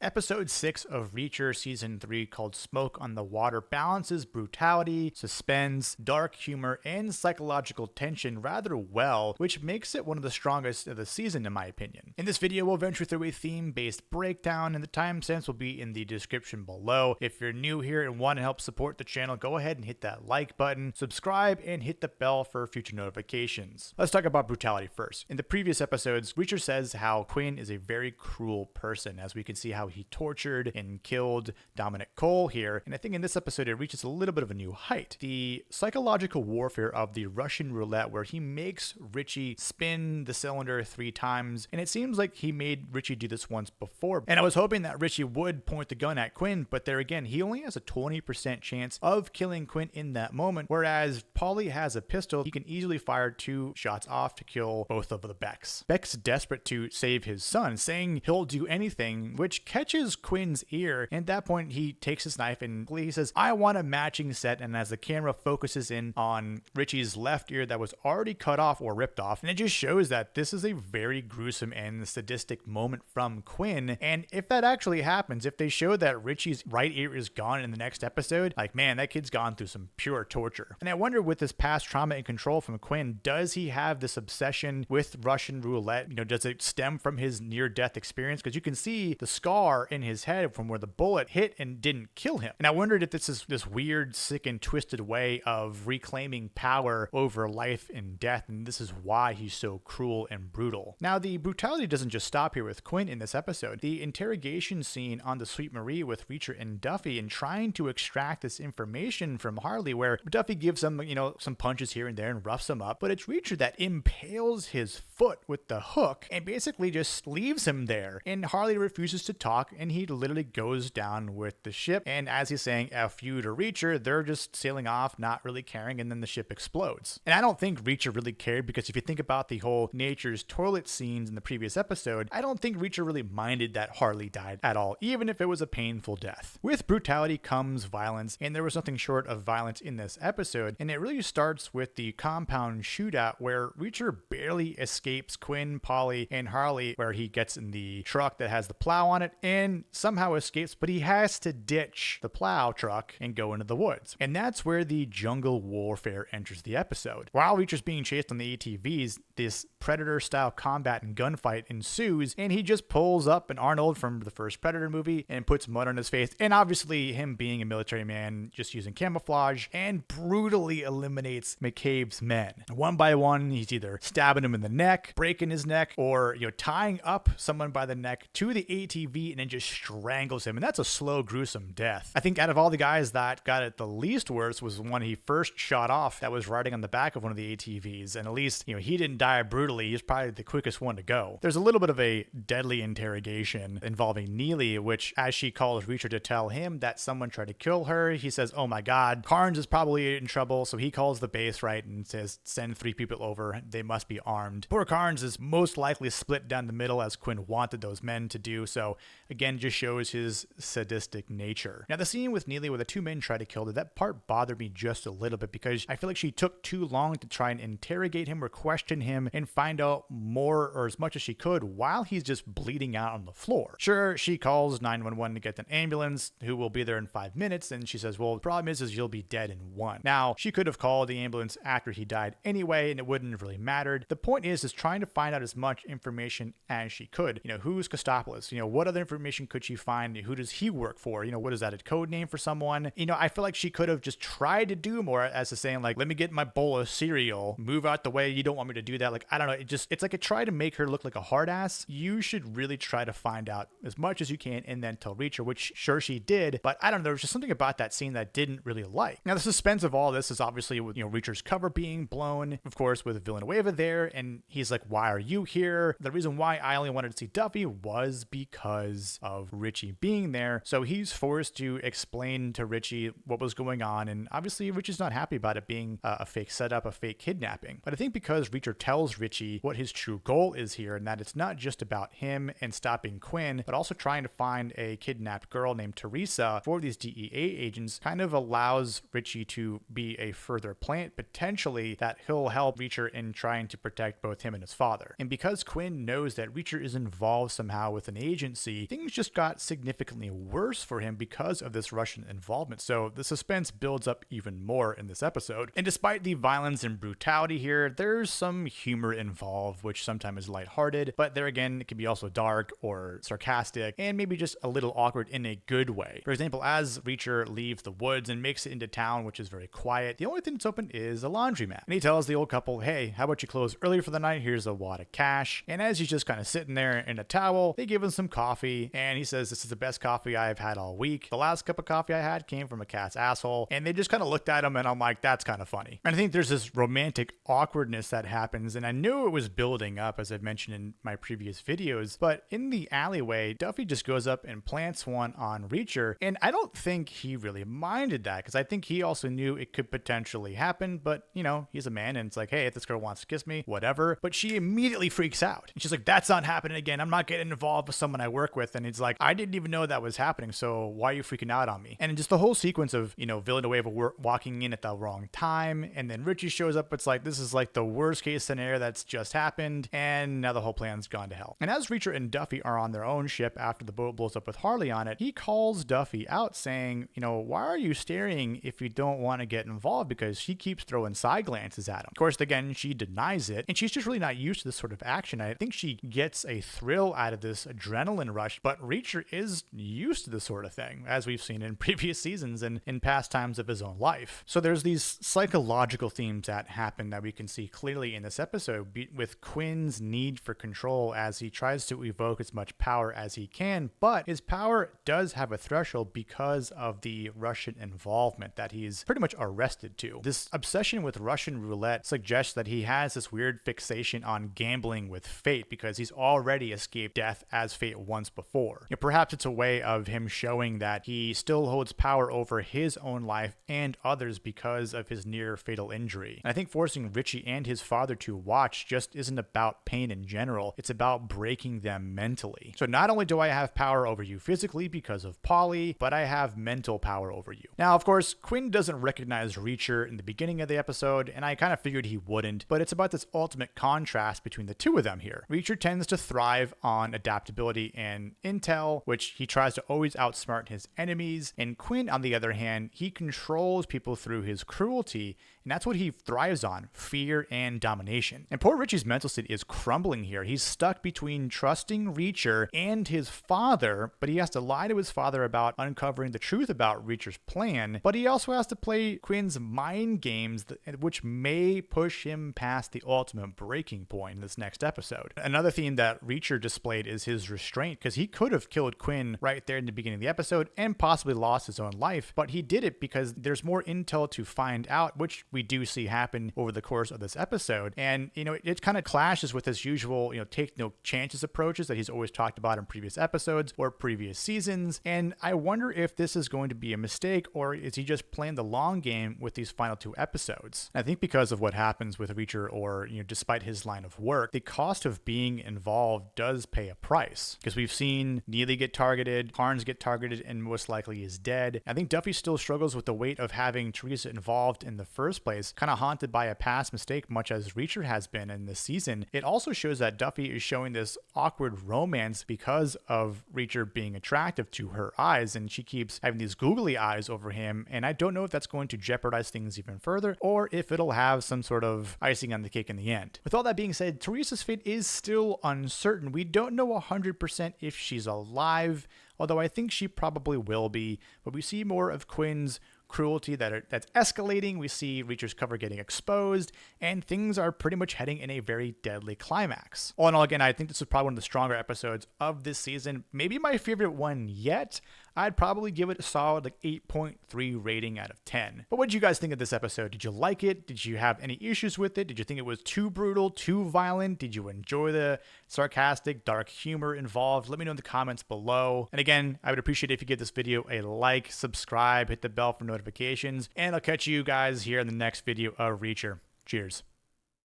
Episode 6 of Reacher Season 3, called Smoke on the Water, balances brutality, suspense, dark humor, and psychological tension rather well, which makes it one of the strongest of the season in my opinion. In this video, we'll venture through a theme-based breakdown, and the timestamps will be in the description below. If you're new here and want to help support the channel, go ahead and hit that like button, subscribe, and hit the bell for future notifications. Let's talk about brutality first. In the previous episodes, Reacher says how Quinn is a very cruel person, as we can see how he tortured and killed Dominic Cole here, and I think in this episode it reaches a little bit of a new height. The psychological warfare of the Russian roulette, where he makes Richie spin the cylinder 3 times, and it seems like he made Richie do this once before, and I was hoping that Richie would point the gun at Quinn, but there again, he only has a 20% chance of killing Quinn in that moment, whereas Paulie has a pistol. He can easily fire 2 shots off to kill both of the Becks. Beck's desperate to save his son, saying he'll do anything, which catches Quinn's ear, and at that point he takes his knife and he says, "I want a matching set," and as the camera focuses in on Richie's left ear that was already cut off or ripped off, and it just shows that this is a very gruesome and sadistic moment from Quinn. And if that actually happens, if they show that Richie's right ear is gone in the next episode, like, man, that kid's gone through some pure torture. And I wonder, with this past trauma and control from Quinn, does he have this obsession with Russian roulette? You know, does it stem from his near-death experience? Because you can see the scar in his head from where the bullet hit and didn't kill him. And I wondered if this is this weird, sick, and twisted way of reclaiming power over life and death, and this is why he's so cruel and brutal. Now, the brutality doesn't just stop here with Quinn in this episode. The interrogation scene on the Sweet Marie with Reacher and Duffy, and trying to extract this information from Harley, where Duffy gives him, some punches here and there and roughs him up, but it's Reacher that impales his foot with the hook and basically just leaves him there. And Harley refuses to talk, and he literally goes down with the ship. And as he's saying F you to Reacher, they're just sailing off, not really caring, and then the ship explodes. And I don't think Reacher really cared, because if you think about the whole Nature's toilet scenes in the previous episode, I don't think Reacher really minded that Harley died at all, even if it was a painful death. With brutality comes violence, and there was nothing short of violence in this episode, and it really starts with the compound shootout where Reacher barely escapes Quinn, Paulie, and Harley, where he gets in the truck that has the plow on it and somehow escapes, but he has to ditch the plow truck and go into the woods. And that's where the jungle warfare enters the episode. While Reacher's being chased on the ATVs, this Predator-style combat and gunfight ensues, and he just pulls up an Arnold from the first Predator movie and puts mud on his face, and obviously him being a military man, just using camouflage, and brutally eliminates McCabe's men. One by one, he's either stabbing him in the neck, breaking his neck, or tying up someone by the neck to the ATV and then just strangles him, and that's a slow, gruesome death. I think out of all the guys that got it the least worse was the one he first shot off that was riding on the back of one of the ATVs, and at least he didn't die brutally. He's probably the quickest one to go. There's a little bit of a deadly interrogation involving Neely, which, as she calls Reacher to tell him that someone tried to kill her, he says, "Oh my god, Carnes is probably in trouble," so he calls the base, right, and says, "Send 3 people over, they must be armed." Poor Carnes is most likely split down the middle, as Quinn wanted those men to do, so again, just shows his sadistic nature. Now, the scene with Neely where the 2 men try to kill her, that part bothered me just a little bit, because I feel like she took too long to try and interrogate him or question him and find out more or as much as she could while he's just bleeding out on the floor. Sure, she calls 911 to get an ambulance, who will be there in 5 minutes, and she says, well, the problem is you'll be dead in 1. Now, she could have called the ambulance after he died anyway, and it wouldn't have really mattered. The point is trying to find out as much information as she could. Who's Kostopoulos? What other information could she find? Who does he work for? What is that, a code name for someone? I feel like she could have just tried to do more, as to saying, like, let me get my bowl of cereal, move out the way, you don't want me to do that. Like, I don't know, it's like a try to make her look like a hard ass. You should really try to find out as much as you can and then tell Reacher, which sure she did, but I don't know, there was just something about that scene that I didn't really like. Now, the suspense of all this is obviously with Reacher's cover being blown, of course, with Villanueva there, and he's like, why are you here? The reason why I only wanted to see Duffy was because of Richie being there, so he's forced to explain to Richie what was going on, and obviously Richie's not happy about it being a fake setup, a fake kidnapping. But I think because Reacher tells Richie what his true goal is here, and that it's not just about him and stopping Quinn, but also trying to find a kidnapped girl named Teresa for these DEA agents, kind of allows Richie to be a further plant, potentially, that he'll help Reacher in trying to protect both him and his father. And because Quinn knows that Reacher is involved somehow with an agency, things just got significantly worse for him because of this Russian involvement. So the suspense builds up even more in this episode. And despite the violence and brutality here, there's some humor involved, which sometimes is lighthearted, but there again, it can be also dark or sarcastic and maybe just a little awkward in a good way. For example, as Reacher leaves the woods and makes it into town, which is very quiet, the only thing that's open is a laundromat. And he tells the old couple, hey, how about you close early for the night? Here's a wad of cash. And as he's just kind of sitting there in a towel, they give him some coffee, and he says, this is the best coffee I've had all week. The last cup of coffee I had came from a cat's asshole. And they just kind of looked at him, and I'm like, that's kind of funny. And I think there's this romantic awkwardness that happens, and I knew it was building up, as I've mentioned in my previous videos, but in the alleyway, Duffy just goes up and plants one on Reacher, and I don't think he really minded that, because I think he also knew it could potentially happen, but, you know, he's a man, and it's like, hey, if this girl wants to kiss me, whatever. But she immediately freaks out, and she's like, that's not happening again. I'm not getting involved with someone I work with. And it's like, I didn't even know that was happening, so why are you freaking out on me? And just the whole sequence of, you know, Villanueva walking in at the wrong time, and then Richie shows up. It's like, this is like the worst case scenario that's just happened, and now the whole plan's gone to hell. And as Reacher and Duffy are on their own ship after the boat blows up with Harley on it, he calls Duffy out saying, you know, why are you staring if you don't want to get involved? Because she keeps throwing side glances at him. Of course, again, she denies it, and she's just really not used to this sort of action. I think she gets a thrill out of this adrenaline rush, but Reacher is used to this sort of thing, as we've seen in previous seasons and in past times of his own life. So there's these psychological themes that happen that we can see clearly in this episode, with Quinn's need for control as he tries to evoke as much power as he can, but his power does have a threshold because of the Russian involvement that he's pretty much arrested to. This obsession with Russian roulette suggests that he has this weird fixation on gambling with fate because he's already escaped death as fate once before. You know, perhaps it's a way of him showing that he still holds power over his own life and others because of his near fatal injury. And I think forcing Richie and his father to watch just isn't about pain in general, it's about breaking them mentally. So not only do I have power over you physically because of Polly, but I have mental power over you. Now, of course, Quinn doesn't recognize Reacher in the beginning of the episode, and I kind of figured he wouldn't, but it's about this ultimate contrast between the two of them here. Reacher tends to thrive on adaptability and intel, which he tries to always outsmart his enemies, and Quinn, on the other hand, he controls people through his cruelty, and that's what he thrives on, fear and domination. And poor Richie's mental state is crumbling here. He's stuck between trusting Reacher and his father, but he has to lie to his father about uncovering the truth about Reacher's plan, but he also has to play Quinn's mind games, which may push him past the ultimate breaking point in this next episode. Another theme that Reacher displayed is his restraint, because he could have killed Quinn right there in the beginning of the episode and possibly lost his own life, but he did it because there's more intel to find out, which we do see happen over the course of this episode. And, you know, it kind of clashes with his usual, you know, take no chances approaches that he's always talked about in previous episodes or previous seasons. And I wonder if this is going to be a mistake, or is he just playing the long game with these final two episodes? I think because of what happens with Reacher, or, you know, despite his line of work, the cost of being involved does pay a price, because we've seen Neely get targeted, Carnes get targeted, and most likely is dead. I think Duffy still struggles with the weight of having Teresa involved in the first place, kind of haunted by a past mistake, much as Reacher has been in this season. It also shows that Duffy is showing this awkward romance because of Reacher being attractive to her eyes, and she keeps having these googly eyes over him, and I don't know if that's going to jeopardize things even further, or if it'll have some sort of icing on the cake in the end. With all that being said, Teresa's fate is still uncertain. We don't know 100% if she's alive, although I think she probably will be, but we see more of Quinn's cruelty that's escalating. We see Reacher's cover getting exposed, and things are pretty much heading in a very deadly climax. All in all, again, I think this is probably one of the stronger episodes of this season. Maybe my favorite one yet. I'd probably give it a solid 8.3 rating out of 10. But what did you guys think of this episode? Did you like it? Did you have any issues with it? Did you think it was too brutal, too violent? Did you enjoy the sarcastic, dark humor involved? Let me know in the comments below. And again, I would appreciate it if you give this video a like, subscribe, hit the bell for notifications, and I'll catch you guys here in the next video of Reacher. Cheers.